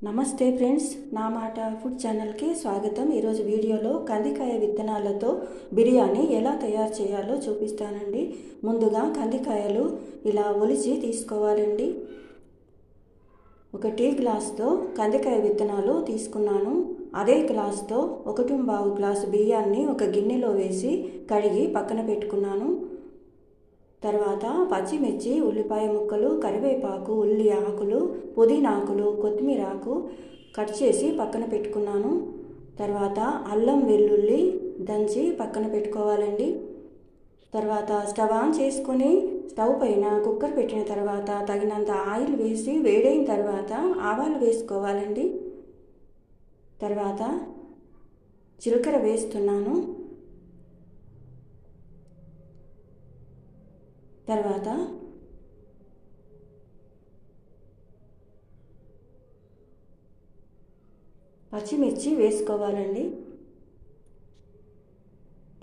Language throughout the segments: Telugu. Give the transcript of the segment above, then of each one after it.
నమస్తే ఫ్రెండ్స్, నా మాట ఫుడ్ ఛానల్కి స్వాగతం. ఈరోజు వీడియోలో కందికాయ విత్తనాలతో బిర్యానీ ఎలా తయారు చేయాలో చూపిస్తానండి. ముందుగా కందికాయలు ఇలా ఒలిచి తీసుకోవాలండి. ఒక టీ గ్లాస్తో కందికాయ విత్తనాలు తీసుకున్నాను. అదే గ్లాస్తో 1.25 గ్లాసు బియ్యాన్ని ఒక గిన్నెలో వేసి కడిగి పక్కన పెట్టుకున్నాను. తర్వాత పచ్చిమిర్చి, ఉల్లిపాయ ముక్కలు, కరివేపాకు, ఉల్లి ఆకులు, పుదీనా ఆకులు, కొత్తిమీర ఆకు కట్ చేసి పక్కన పెట్టుకున్నాను. తర్వాత అల్లం వెల్లుల్లి దంచి పక్కన పెట్టుకోవాలండి. తర్వాత స్టవ్ ఆన్ చేసుకొని స్టవ్ పైన కుక్కర్ పెట్టిన తర్వాత తగినంత ఆయిల్ వేసి వేడైన తర్వాత ఆవాలు వేసుకోవాలండి. తర్వాత జీలకర్ర వేస్తున్నాను. తర్వాత పచ్చిమిర్చి వేసుకోవాలండి.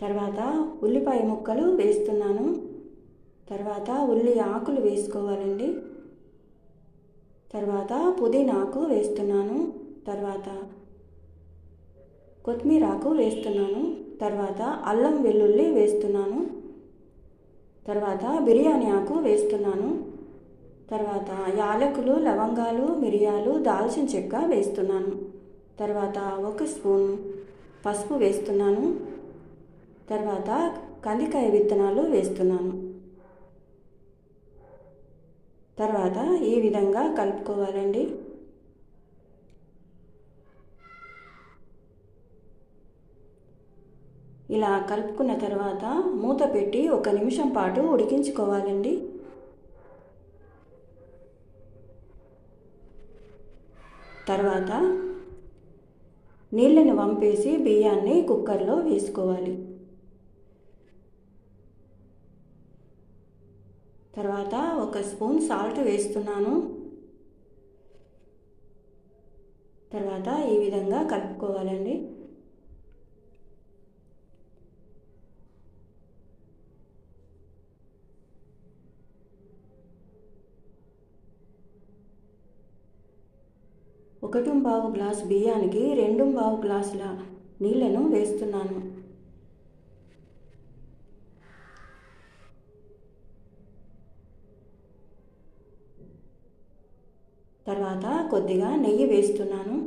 తర్వాత ఉల్లిపాయ ముక్కలు వేస్తున్నాను. తర్వాత ఉల్లి ఆకులు వేసుకోవాలండి. తర్వాత పుదీనా ఆకు వేస్తున్నాను. తర్వాత కొత్తిమీర ఆకు వేస్తున్నాను. తర్వాత అల్లం వెల్లుల్లి వేస్తున్నాను. తర్వాత బిర్యానీ ఆకు వేస్తున్నాను. తర్వాత యాలకులు, లవంగాలు, మిరియాలు, దాల్చిన చెక్క వేస్తున్నాను. తర్వాత 1 స్పూన్ పసుపు వేస్తున్నాను. తర్వాత కందికాయ విత్తనాలు వేస్తున్నాను. తర్వాత ఈ విధంగా కలుపుకోవాలండి. ఇలా కలుపుకున్న తర్వాత మూత పెట్టి 1 నిమిషం పాటు ఉడికించుకోవాలండి. తర్వాత నీళ్ళని వంపేసి బియ్యాన్ని కుక్కర్లో వేసుకోవాలి. తర్వాత 1 స్పూన్ సాల్ట్ వేస్తున్నాను. తర్వాత ఈ విధంగా కలుపుకోవాలండి. ఒకటింపావు గ్లాసు బియ్యానికి 2.25 గ్లాసుల నీళ్ళను వేస్తున్నాను. తర్వాత కొద్దిగా నెయ్యి వేస్తున్నాను.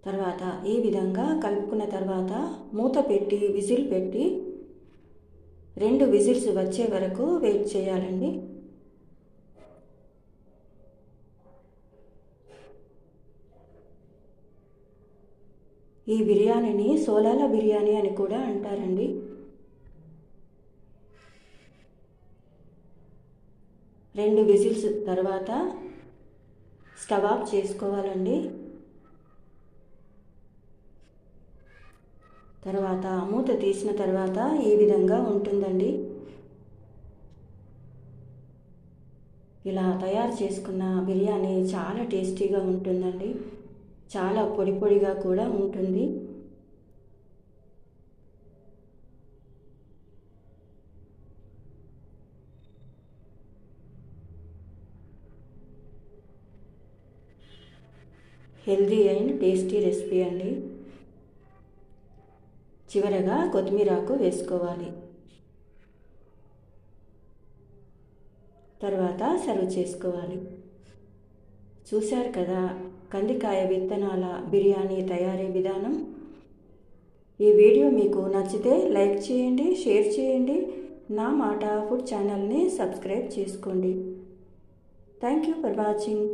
తర్వాత ఈ విధంగా కలుపుకున్న తర్వాత మూత పెట్టి విజిల్ పెట్టి 2 విజిల్స్ వచ్చే వరకు వెయిట్ చేయాలండి. ఈ బిర్యానీని సోలాల బిర్యానీ అని కూడా అంటారండి. రెండు విజిల్స్ తర్వాత స్టవ్ ఆఫ్ చేసుకోవాలండి. తర్వాత మూత తీసిన తర్వాత ఈ విధంగా ఉంటుందండి. ఇలా తయారు చేసుకున్న బిర్యానీ చాలా టేస్టీగా ఉంటుందండి. చాలా పొడి పొడిగా కూడా ఉంటుంది. హెల్దీ అండ్ టేస్టీ రెసిపీ అండి. చివరగా కొత్తిమీర ఆకు వేసుకోవాలి. తర్వాత సర్వ్ చేసుకోవాలి. చూశారు కదా కందికాయ విత్తనాల బిర్యానీ తయారీ విధానం. ఈ వీడియో మీకు నచ్చితే లైక్ చేయండి, షేర్ చేయండి. నా మాట ఫుడ్ ఛానల్ని సబ్స్క్రైబ్ చేసుకోండి. Thank you for watching.